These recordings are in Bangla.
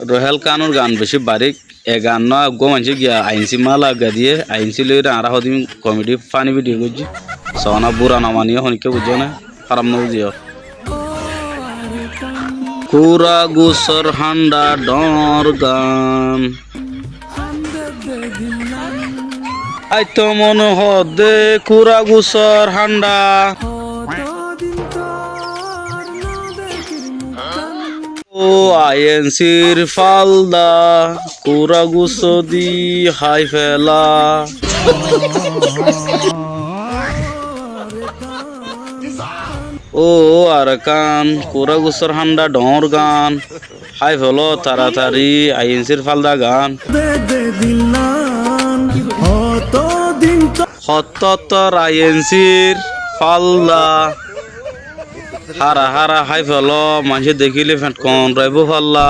রোহেল কানুর গান বেশি বারিক এ গান না গো মানছে গিয়া আইনসি মালা গাদিয়ে আইনসি লইরে আরা হদিম কমেডি ফানি ভিডিও করছি সনা বুড়া নামানিয়ে হনিকে বুঝো না খারাপ না বুঝিও কুরা গুসর হান্ডা ডর গান আই তো মন হদে কুরা গুসর হান্ডা ও আইএনসির ফালদা কুরা গুসদি হাই ফেলা ও আরকান কুরা গুসর হান্ডা ডর গান হাই ফেলো তাড়াতাড়ি আইএনসির ফালদা গান হততর আইএনসির ফালদা হারা হারা হাই ফেলো মানুষে দেখিলে ফেট কন রাইব ফাল্লা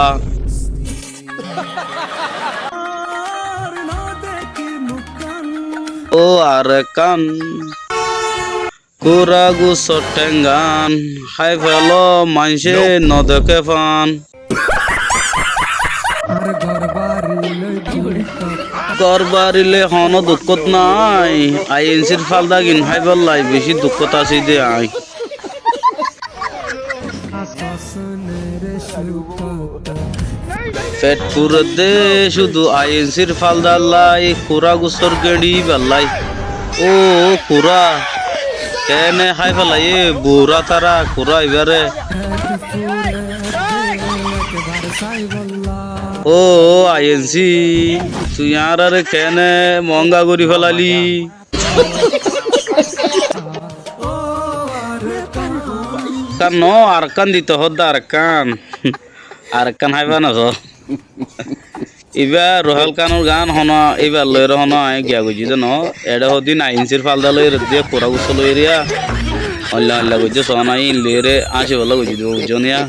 ও আরকান কুরা গুসর টেঙ্গান হাই ফেলো মানুষে নদকে ফান ঘর বাড়িলে হন দুঃখত নাই আইএনসির ফালদা গিন হাই ফেললাই বেশি দুঃখত আছে দে আই পেট পুরে দে শুধু আইএনসির ফালদা লাই কুরা গুসর গেড়ি বেলাই ও কুরা কেনে হাই ফেলাই এ বুড়া তারা কুরা এবারে ও আইএনসি তুই আর কেনে মহঙ্গা করি ফেলালি কান ন আর কান দিতে হদ্দা আর কান হাইবা না এবার রোহেল কানুর গান হন এবার লয়ের হন গিয়া গুজি ন এডে হদিন আইনসির ফালদা লই দিয়ে কোরা গুছো লই রিয়া অল্লা অল্লা গুজি সোনাই লেরে আসে বলা গুজি দিব বুঝনিয়া